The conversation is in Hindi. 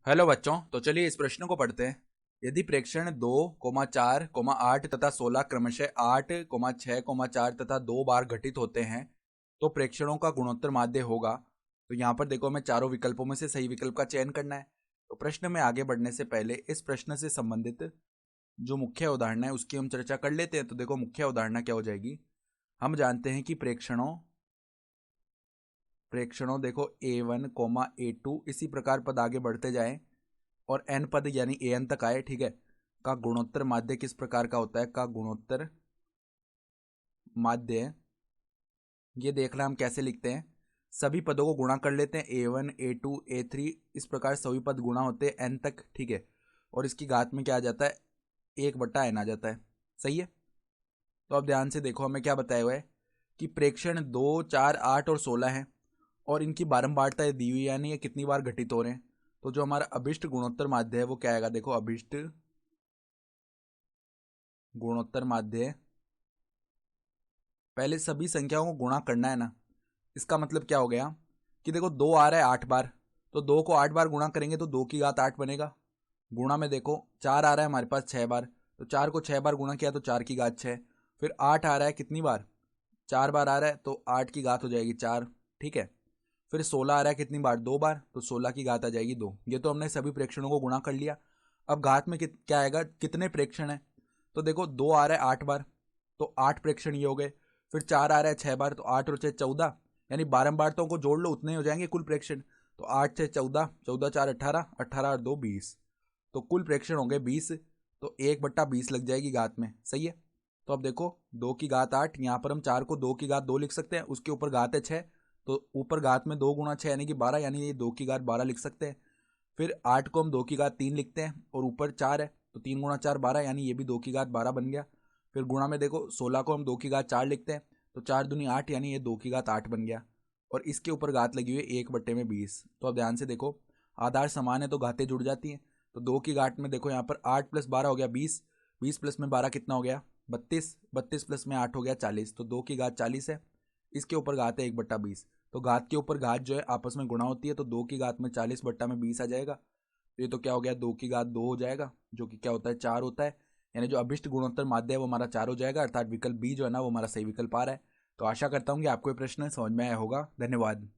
हेलो बच्चों, तो चलिए इस प्रश्न को पढ़ते हैं। यदि प्रेक्षण 2, 4, 8 तथा 16 क्रमशः 8, 6, 4 तथा 2 बार घटित होते हैं तो प्रेक्षणों का गुणोत्तर माध्य होगा। तो यहाँ पर देखो, हमें चारों विकल्पों में से सही विकल्प का चयन करना है। तो प्रश्न में आगे बढ़ने से पहले इस प्रश्न से संबंधित जो मुख्य उदाहरण है उसकी हम चर्चा कर लेते हैं। तो देखो, मुख्य उदाहरण क्या हो जाएगी। हम जानते हैं कि प्रेक्षणों प्रेक्षणों देखो A1, A2 इसी प्रकार पद आगे बढ़ते जाएं और n पद यानी an तक आए, ठीक है। का गुणोत्तर माध्य किस प्रकार का होता है, का गुणोत्तर माध्य ये देखना हम कैसे लिखते हैं। सभी पदों को गुणा कर लेते हैं, A1, A2, A3 इस प्रकार सभी पद गुणा होते हैं n तक, ठीक है। और इसकी घात में क्या आ जाता है, 1/n आ जाता है। सही है। तो अब ध्यान से देखो, हमें क्या बताया हुआ है कि प्रेक्षण 2, 4, 8 और 16 हैं और इनकी बारंबारता दी हुई, यानी ये कितनी बार घटित हो रहे हैं। तो जो हमारा अभिष्ट गुणोत्तर माध्य है वो क्या आएगा, देखो अभिष्ट गुणोत्तर माध्य, पहले सभी संख्याओं को गुणा करना है ना। इसका मतलब क्या हो गया कि देखो 2 आ रहा है 8 बार, तो 2 को 8 बार गुणा करेंगे तो 2 की घात 8 बनेगा। गुणा में देखो 4 आ रहा है हमारे पास 6 बार, तो 4 को 6 बार गुणा किया तो 4 की घात 6। फिर 8 आ रहा है कितनी बार, 4 बार आ रहा है, तो 8 की घात हो जाएगी 4, ठीक है। फिर 16 आ रहा है कितनी बार, 2 बार, तो 16 की घात आ जाएगी 2। ये तो हमने सभी प्रेक्षणों को गुणा कर लिया। अब घात में क्या आएगा, कितने प्रेक्षण है। तो देखो 2 आ रहा है 8 बार, तो 8 प्रेक्षण ये हो गए। फिर 4 आ रहा है 6 बार, तो 8 और 6 14, यानी बारंबारताओं को जोड़ लो उतने ही हो जाएंगे कुल प्रेक्षण। तो 8 6 14, 14 4 18, 18 और 2 20, तो कुल प्रेक्षण हो गए 20। तो 1/20 लग जाएगी घात में। सही है। तो अब देखो 2 की घात 8, यहाँ पर हम 4 को 2 की घात 2 लिख सकते हैं, उसके ऊपर घात है 6, तो ऊपर घात में 2 गुणा 6 यानी कि 12, यानी ये 2 की घात 12 लिख सकते हैं। फिर 8 को हम 2 की घात 3 लिखते हैं और ऊपर 4 है, तो 3 गुणा 4 12, यानी ये भी 2 की घात 12 बन गया। फिर गुणा में देखो 16 को हम 2 की घात 4 लिखते हैं, तो 4 दूनी 8, यानी ये 2 की घात 8 बन गया। और इसके ऊपर घात लगी हुई है 1/20। तो अब ध्यान से देखो, आधार समान है तो घातें जुड़ जाती हैं। तो 2 की घाट में देखो यहाँ पर 8 + 12 हो गया 20, 20 प्लस में 12 कितना हो गया 32, 32 प्लस में 8 हो गया 40, तो 2 की घात 40 है। इसके ऊपर घात है 1/20, तो घात के ऊपर घात जो है आपस में गुणा होती है, तो 2 की घात में 40/20 आ जाएगा। तो ये तो क्या हो गया, 2 की घात 2 हो जाएगा, जो कि क्या होता है 4 होता है। यानी जो अभिष्ट गुणोत्तर माध्य है वो हमारा 4 हो जाएगा, अर्थात विकल्प बी जो है ना वो हमारा सही विकल्प आ रहा है। तो आशा करता हूँ कि आपको ये प्रश्न समझ में आया होगा। धन्यवाद।